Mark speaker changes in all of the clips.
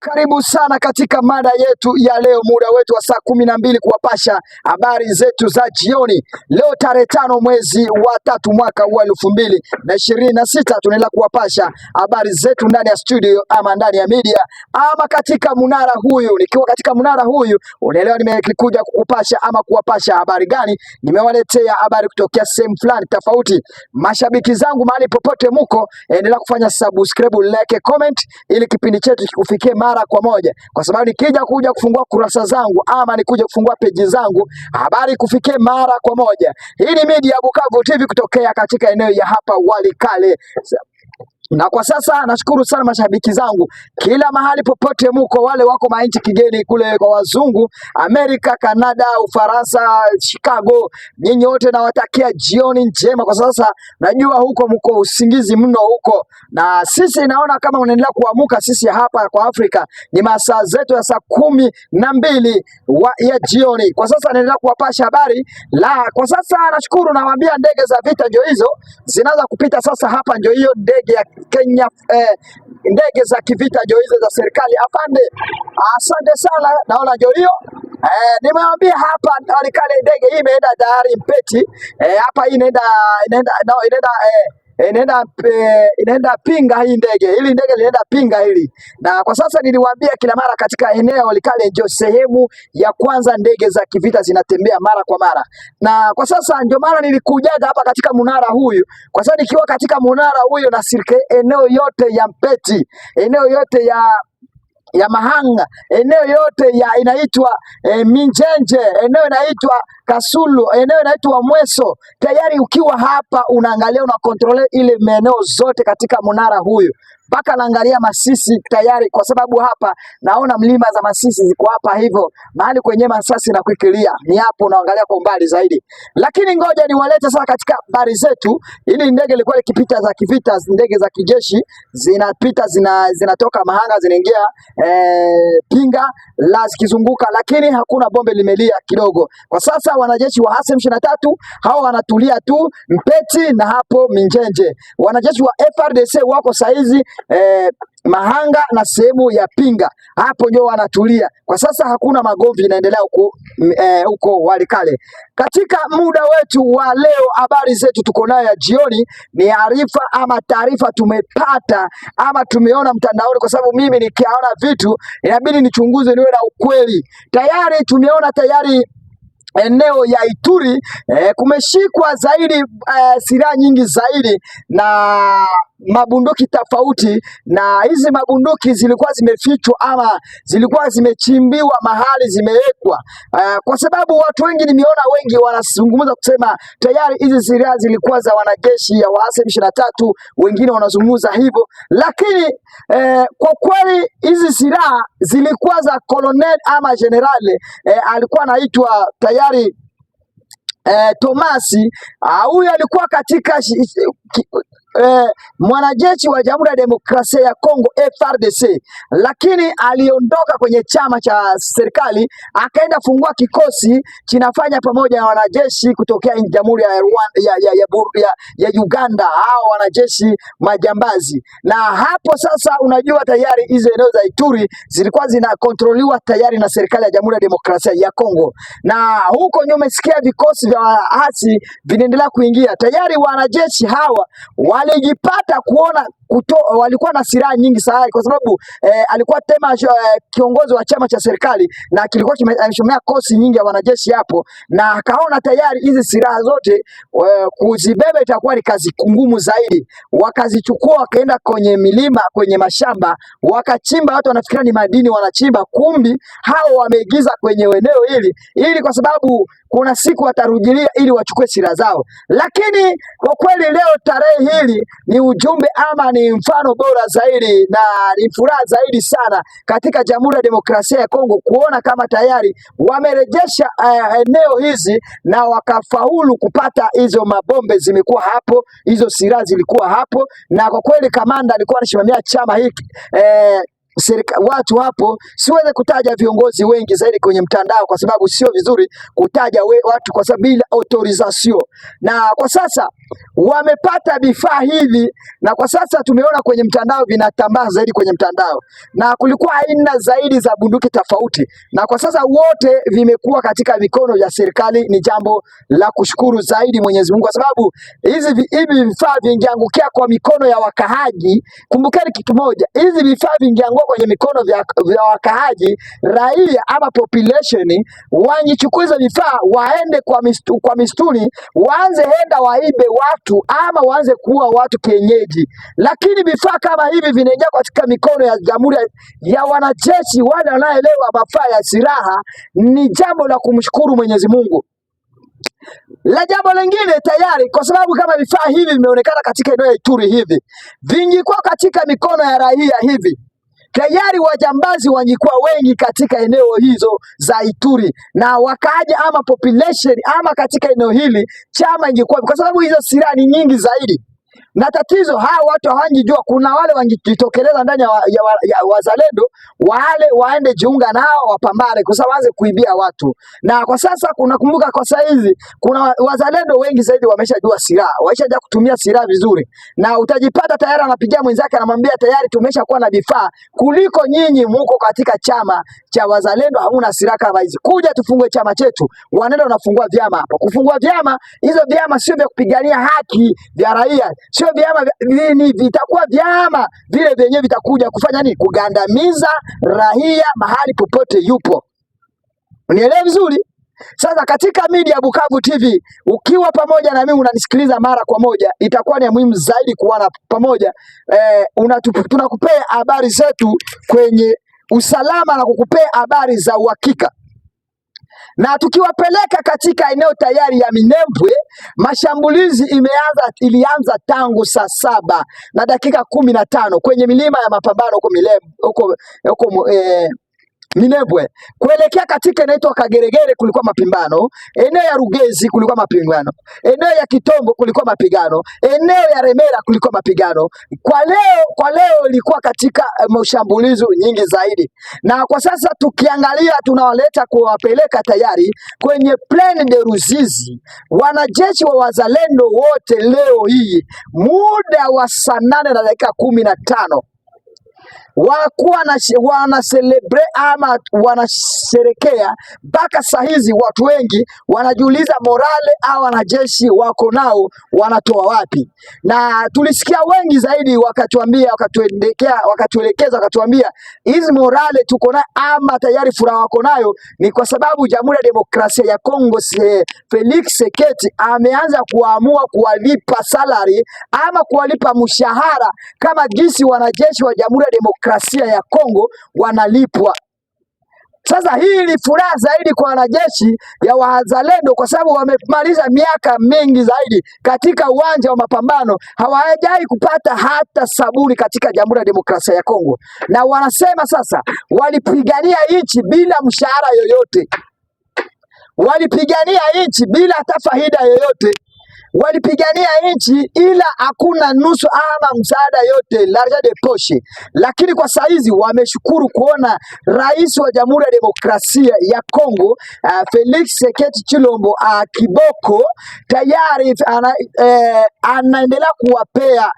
Speaker 1: Karibu sana katika mada yetu ya leo, muda wetu wa saa 12 kuwapasha habari zetu za jioni. Leo tarehe 5 mwezi wa 3 mwaka wa 2026, tunaendelea kuwapasha habari zetu ndani ya studio ama ndani ya media ama katika munara huyu. Nikiwa katika munara huyu, unaelewa nimekuja kukupasha ama kuwapasha habari gani? Nimewaletea habari kutokea sehemu fulani tofauti. Mashabiki zangu mahali popote muko, endelea kufanya subscribe, like, comment ili kipindi chetu kikufikie mara kwa moja, kwa sababu nikija kufungua kurasa zangu ama nikuja kufungua peji zangu, habari kufikie mara kwa moja. Hii ni media Bukavu TV kutokea katika eneo ya hapa Walikale. Na kwa sasa nashukuru sana mashabiki zangu kila mahali popote muko, wale wako mainchi kigeni kule kwa wazungu, Amerika, Kanada, Ufaransa, Chicago, nyinyi wote nawatakia jioni njema. Kwa sasa najua huko mko usingizi mno huko, na sisi naona kama unaendelea kuamuka. Sisi hapa kwa Afrika ni masaa zetu ya saa 12 ya jioni. Kwa sasa naendelea kuwapasha habari kwa sasa nashukuru, nawaambia ndege za vita ndio hizo zinaanza kupita sasa. Hapa ndio hiyo ndege ya Kenya, ndege za kivita ndio hizo za serikali. Afande, asante sana, naona ndio hiyo. Nimewaambia hapa Walikale ndege hii imeenda tayari Mpeti. Hapa hii inaenda Pinga hii ndege. Hili ndege linaenda Pinga hili. Na kwa sasa niliwaambia kila mara katika eneo ya Walikale ndio sehemu ya kwanza ndege za kivita zinatembea mara kwa mara. Na kwa sasa ndio maana nilikujaga hapa katika munara huyu. Kwa sababu nikiwa katika munara huyu na sirke eneo yote ya Mpeti, eneo yote ya Mahanga, eneo yote ya inaitwa Minjenje, eneo inaitwa Kasulu, eneo inaitwa Mweso. Tayari ukiwa hapa unaangalia, una control ile maeneo zote katika munara huyu. Mpaka naangalia Masisi tayari, kwa sababu hapa naona mlima za Masisi ziko hapa, hivyo mahali kwenye Masasi na kuikilia ni hapo, unaangalia kwa mbali zaidi. Lakini ngoja niwalete sasa katika habari zetu. Ili ndege ilikuwa ikipita za kivita, ndege za kijeshi zinapita, zinatoka Mahanga zinaingia Pinga la zikizunguka, lakini hakuna bombe limelia kidogo. Kwa sasa wanajeshi wa M23 hao wanatulia tu Mpeti na hapo Minjenje. Wanajeshi wa FRDC wako saizi Mahanga na sehemu ya Pinga, hapo ndio wanatulia kwa sasa. Hakuna magomvi inaendelea huko Walikale. Katika muda wetu wa leo, habari zetu tuko nayo ya jioni ni arifa ama taarifa tumepata ama tumeona mtandaoni, kwa sababu mimi nikiona vitu inabidi nichunguze niwe na ukweli. Tayari tumeona eneo ya Ituri kumeshikwa zaidi silaha nyingi zaidi na mabunduki tofauti, na hizi mabunduki zilikuwa zimefichwa ama zilikuwa zimechimbiwa mahali zimewekwa, kwa sababu watu wengi nimeona wengi wanazungumza kusema tayari hizi silaha zilikuwa za wanajeshi ya waasi M23, wengine wanazungumza hivyo, lakini kwa kweli hizi silaha zilikuwa za colonel ama general alikuwa anaitwa tayari Tomasi. Huyu alikuwa katika mwanajeshi wa Jamhuri ya Demokrasia ya Kongo FARDC, lakini aliondoka kwenye chama cha serikali akaenda fungua kikosi kinafanya pamoja na wanajeshi kutokea Jamhuri ya Rwanda ya Uganda, hao wanajeshi majambazi. Na hapo sasa unajua tayari hizo eneo za Ituri zilikuwa zinakontroliwa tayari na serikali ya Jamhuri ya Demokrasia ya Kongo, na huko nyuma umesikia vikosi vya waasi vinaendelea kuingia. Tayari wanajeshi hawa walijipata kuona walikuwa na silaha nyingi sana, kwa sababu alikuwa tema kiongozi wa chama cha serikali na kilikuwa kimeshomea kosi nyingi ya wanajeshi hapo, na akaona tayari hizi silaha zote kuzibeba itakuwa ni kazi ngumu zaidi. Wakazichukua wakaenda kwenye milima, kwenye mashamba, wakachimba. Watu wanafikiria ni madini wanachimba, kumbi hao wameigiza kwenye eneo ili kwa sababu kuna siku watarudilia ili wachukue silaha zao. Lakini kwa kweli leo tarehe hili ni ujumbe ama ni mfano bora zaidi na ni furaha zaidi sana katika Jamhuri ya Demokrasia ya Kongo kuona kama tayari wamerejesha eneo hizi na wakafaulu kupata hizo mabombe zimekuwa hapo, hizo silaha zilikuwa hapo, na kwa kweli kamanda alikuwa anasimamia chama hiki watu hapo. Siweze kutaja viongozi wengi zaidi kwenye mtandao kwa sababu sio vizuri kutaja watu kwa sababu bila autorization. Na kwa sasa wamepata vifaa hivi, na kwa sasa tumeona kwenye mtandao vinatambaa zaidi kwenye mtandao, na kulikuwa aina zaidi za bunduki tofauti, na kwa sasa wote vimekuwa katika mikono ya serikali. Ni jambo la kushukuru zaidi Mwenyezi Mungu, kwa sababu hivi vifaa vingeangukia kwa mikono ya wakahaji. Kumbukeni kitu moja, hizi vifaa vingeanguka kwenye mikono vya wakahaji, raia ama population wanyichukua hizo vifaa waende kwa mistuni, waanze enda waibe watu ama waanze kuua watu kienyeji. Lakini vifaa kama hivi vinaingia katika mikono ya jamhuri ya wanajeshi wale wanaelewa mafaa ya silaha. Ni jambo la kumshukuru Mwenyezi Mungu. La jambo lingine tayari, kwa sababu kama vifaa hivi vimeonekana katika eneo ya Ituri, hivi vingikuwa katika mikono ya raia hivi, tayari wajambazi wangikuwa wengi katika eneo hizo za Ituri, na wakaja ama population ama katika eneo hili chama ingekuwa, kwa sababu hizo silaha ni nyingi zaidi. Na tatizo hawa watu hawangijua, kuna wale wangitokeleza ndani ya wazalendo, wale waende jiunga nao wapambane kwa sababu waanze kuibia watu. Na kwa sasa kumbuka, kwa sasa hizi kuna wazalendo wengi zaidi wameshajua silaha, wameshajua kutumia silaha vizuri, na utajipata tayari anapigia mwenzake anamwambia tayari tumeshakuwa na vifaa kuliko nyinyi, muko katika chama cha wazalendo hamuna silaha kama hizi, kuja tufungue chama chetu. Wanaenda wanafungua vyama hapa. Kufungua vyama, hizo vyama sio vya kupigania haki vya raia, sio vyama vitakuwa vyama vile vyenyewe vitakuja kufanya nini? Kugandamiza raia mahali popote yupo. Unielewe vizuri? Sasa katika media ya Bukavu TV, ukiwa pamoja na mimi unanisikiliza mara kwa moja, itakuwa ni muhimu zaidi kuwa pamoja. Tunakupea habari zetu kwenye usalama na kukupea habari za uhakika. Na tukiwapeleka katika eneo tayari ya Minembwe, mashambulizi ilianza tangu saa 7:15 kwenye milima ya mapambano huko Minembwe kuelekea katika inaitwa Kageregere kulikuwa mapambano, eneo ya Rugezi kulikuwa mapigano, eneo ya Kitombo kulikuwa mapigano, eneo ya Remera kulikuwa mapigano. Kwa leo ilikuwa katika mashambulizi nyingi zaidi, na kwa sasa tukiangalia tunawaleta kuwapeleka tayari kwenye Plaine de Ruzizi wanajeshi wa wazalendo wote. Leo hii muda wa saa 8:15 wakuwa wana celebrate ama wanasherekea. Mpaka saa hizi watu wengi wanajiuliza morale au wanajeshi wako nao wanatoa wapi? Na tulisikia wengi zaidi wakatuambia, wakatuelekeza, wakatuambia hizi morale tuko na ama tayari furaha wako nayo ni kwa sababu Jamhuri ya Demokrasia ya Kongo Felix Tshisekedi ameanza kuamua kuwalipa salary ama kuwalipa mshahara kama jinsi wanajeshi wa Jamhuri ya Demokrasia ya Kongo wanalipwa. Sasa hii ni furaha zaidi kwa wanajeshi ya wazalendo, kwa sababu wamemaliza miaka mingi zaidi katika uwanja wa mapambano, hawajai kupata hata sabuni katika Jamhuri ya Demokrasia ya Kongo, na wanasema sasa walipigania nchi bila mshahara yoyote, walipigania nchi bila hata faida yoyote, walipigania nchi ila hakuna nusu ama msaada yote l'argent de poche. Lakini kwa saizi wameshukuru kuona rais wa Jamhuri ya Demokrasia ya Kongo Felix Tshisekedi Tshilombo Kiboko tayari anaendelea kuwapea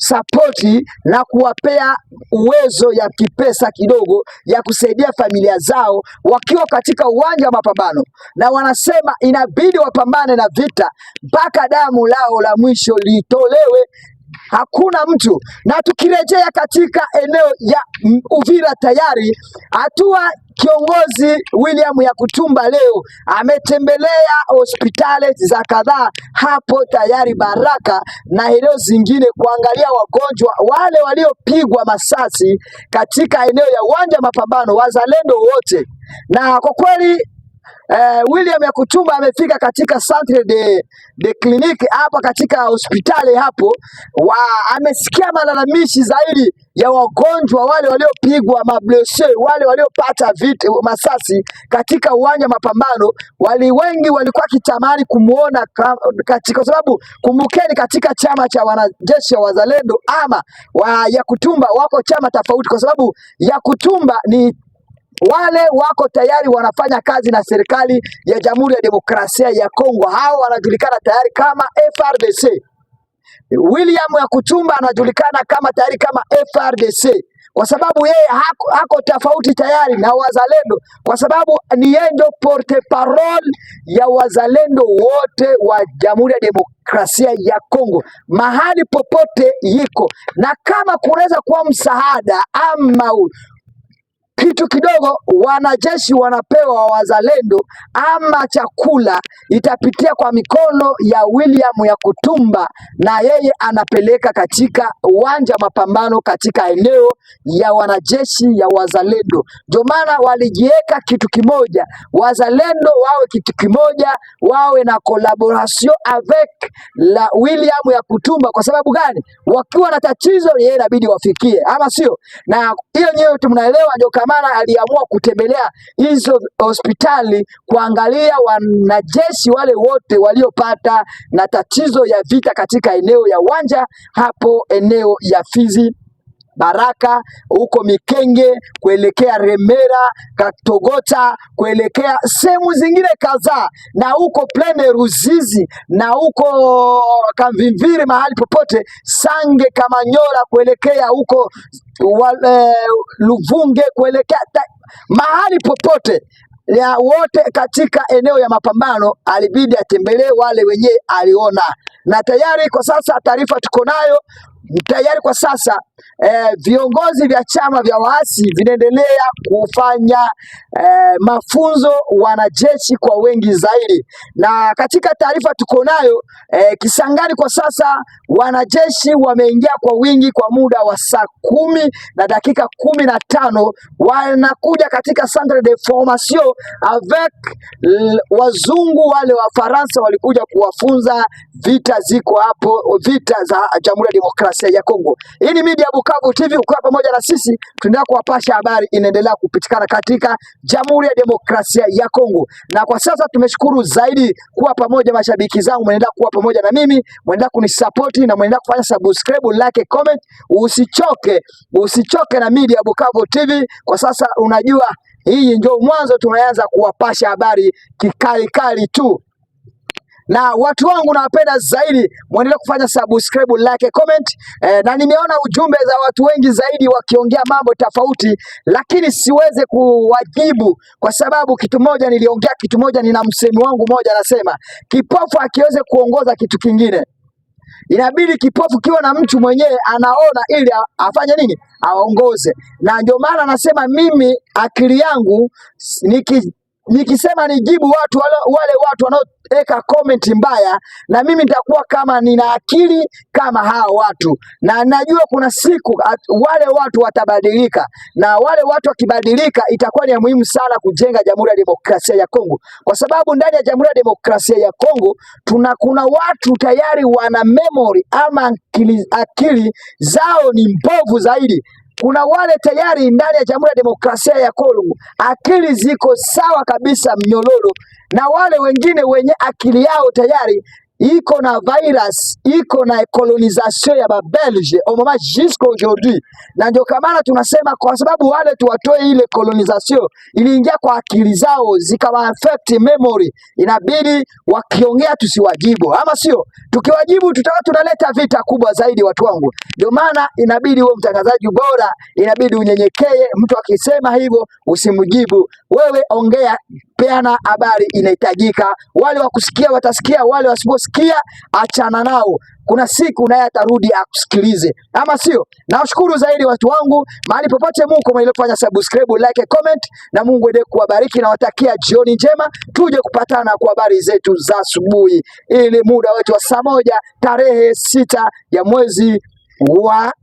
Speaker 1: sapoti na kuwapea uwezo ya kipesa kidogo ya kusaidia familia zao wakiwa katika uwanja wa mapambano, na wanasema inabidi wapambane na vita mpaka damu lao la mwisho litolewe. Hakuna mtu. Na tukirejea katika eneo ya Uvira tayari hatua kiongozi William Yakutumba leo ametembelea hospitali za kadhaa hapo tayari Baraka na eneo zingine kuangalia wagonjwa wale waliopigwa masasi katika eneo ya uwanja mapambano wazalendo wote. Na kwa kweli William Yakutumba amefika katika centre de clinique hapa katika hospitali hapo, amesikia malalamishi zaidi ya wagonjwa wale waliopigwa mablesse, wale waliopata masasi katika uwanja mapambano, wengi walikuwa kitamani kumuona kwa sababu kumbukeni, katika chama cha wanajeshi wa wazalendo ama Yakutumba wako chama tofauti, kwa sababu Yakutumba ni wale wako tayari wanafanya kazi na serikali ya Jamhuri ya Demokrasia ya Kongo. Hao wanajulikana tayari kama FRDC. William Yakutumba anajulikana kama tayari kama FRDC, kwa sababu yeye hako tofauti tayari na wazalendo, kwa sababu ni yeye ndio porte parole ya wazalendo wote wa Jamhuri ya Demokrasia ya Kongo mahali popote yiko, na kama kunaweza kuwa msaada ama kitu kidogo wanajeshi wanapewa wazalendo ama chakula, itapitia kwa mikono ya William Yakutumba, na yeye anapeleka katika uwanja mapambano katika eneo ya wanajeshi ya wazalendo. Ndio maana walijiweka kitu kimoja, wazalendo wawe kitu kimoja, wawe na collaboration avec la William Yakutumba. Kwa sababu gani? Wakiwa na tatizo yeye inabidi wafikie, ama sio? Na hiyo nyewe tunaelewa. Ndio maana aliamua kutembelea hizo hospitali kuangalia wanajeshi wale wote waliopata na tatizo ya vita katika eneo ya uwanja hapo, eneo ya Fizi Baraka, huko Mikenge kuelekea Remera, Katogota kuelekea sehemu zingine kadhaa, na huko Plene Ruzizi, na huko Kamvimviri, mahali popote Sange Kamanyola kuelekea huko Luvunge kuelekea mahali popote ya wote katika eneo ya mapambano, alibidi atembelee wale wenyewe aliona. Na tayari kwa sasa taarifa tuko nayo tayari kwa sasa, viongozi vya chama vya waasi vinaendelea kufanya mafunzo wanajeshi kwa wengi zaidi, na katika taarifa tuko nayo Kisangani kwa sasa wanajeshi wameingia kwa wingi kwa muda wa saa 10:15 wanakuja katika centre de formation avec wazungu wale wa Faransa walikuja kuwafunza vita ziko hapo, vita za Jamhuri ya Demokrasia ya Kongo. Hii ni media Bukavu TV, ukiwa pamoja na sisi tunaendelea kuwapasha habari inaendelea kupitikana katika Jamhuri ya Demokrasia ya Kongo. Na kwa sasa tumeshukuru zaidi kuwa pamoja, mashabiki zangu mnaendelea kuwa pamoja na mimi, mnaendelea kunisupport na mnaendelea kufanya subscribe, like, comment. Usichoke na media Bukavu TV. Kwa sasa unajua hii ndio mwanzo, tunaanza kuwapasha habari kikali tu. Na watu wangu nawapenda zaidi, muendelee kufanya subscribe, like, comment. Na nimeona ujumbe za watu wengi zaidi wakiongea mambo tofauti, lakini siweze kuwajibu kwa sababu kitu moja niliongea, kitu moja nina msemi wangu moja, nasema kipofu akiweze kuongoza kitu kingine, inabidi kipofu kiwa na mtu mwenyewe anaona ili afanye nini, aongoze. Na ndio maana nasema mimi akili yangu nikisema nijibu wale watu wanaoweka comment mbaya, na mimi nitakuwa kama nina akili kama hao watu, na najua kuna siku wale watu watabadilika, na wale watu wakibadilika itakuwa ni muhimu sana kujenga Jamhuri ya Demokrasia ya Kongo, kwa sababu ndani ya Jamhuri ya Demokrasia ya Kongo kuna watu tayari wana memory ama akili zao ni mbovu zaidi. Kuna wale tayari ndani ya Jamhuri ya Demokrasia ya Kongo akili ziko sawa kabisa mnyololo, na wale wengine wenye akili yao tayari iko na virus, iko na colonisation ya Belge au moment jusqu'à aujourd'hui. Na ndio kama tunasema, kwa sababu wale tuwatoe ile colonisation iliingia kwa akili zao zikawa affect memory, inabidi wakiongea tusiwajibu, ama sio? Tukiwajibu tutakuwa tunaleta vita kubwa zaidi, watu wangu. Ndio maana inabidi wewe mtangazaji bora, inabidi unyenyekee. Mtu akisema hivyo usimjibu, wewe ongea, peana habari inahitajika. Wale wakusikia watasikia, wale wasiposikia achana nao. Kuna siku naye atarudi akusikilize, ama sio? Nawashukuru zaidi watu wangu, mahali popote mko, mwendelee kufanya subscribe, like, comment, na Mungu endelee kuwabariki. Na watakia jioni njema, tuje kupatana kwa habari zetu za asubuhi, ili muda wetu wa saa 1 tarehe 6 ya mwezi wa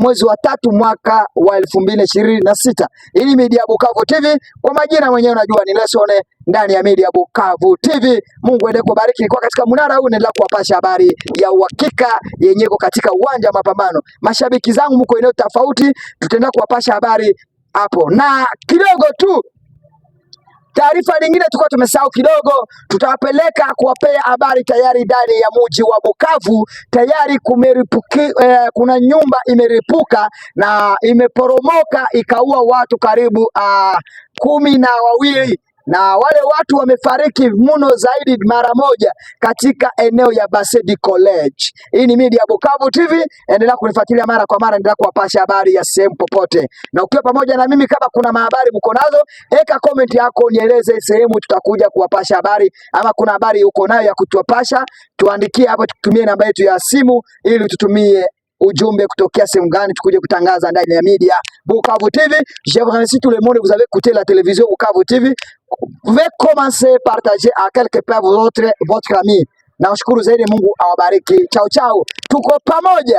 Speaker 1: mwezi wa 3 mwaka wa 2026. Hii ni Media Bukavu TV, kwa majina mwenyewe unajua ni Lesson ndani ya Media Bukavu TV. Mungu endelee kubariki. Nilikuwa katika mnara huu naendelea kuwapasha habari ya uhakika yenye iko katika uwanja wa mapambano. Mashabiki zangu mko eneo tofauti, tutaendelea kuwapasha habari hapo. Na kidogo tu taarifa nyingine tulikuwa tumesahau kidogo, tutawapeleka kuwapea habari tayari ndani ya mji wa Bukavu. Tayari kuna nyumba imeripuka na imeporomoka ikaua watu karibu 12 na wale watu wamefariki mno zaidi mara moja katika eneo ya Basedi College. Hii ni Media Bukavu TV, endelea kunifuatilia mara kwa mara, endelea kuwapasha habari ya sehemu popote. Na ukiwa pamoja na mimi, kama kuna habari mko nazo, weka comment yako nieleze sehemu tutakuja kuwapasha habari, ama kuna habari uko nayo ya kutuwapasha, tuandikie hapo, tutumie namba yetu ya simu ili tutumie ujumbe kutokea sehemu gani tukuje kutangaza ndani ya Media Bukavu TV. Je vous remercie tout le monde, vous avez écouté la télévision Bukavu TV. Vous pouvez commencer partager à quelque part votre ami. Na ushukuru zaidi, Mungu awabariki. Chao chao, tuko pamoja.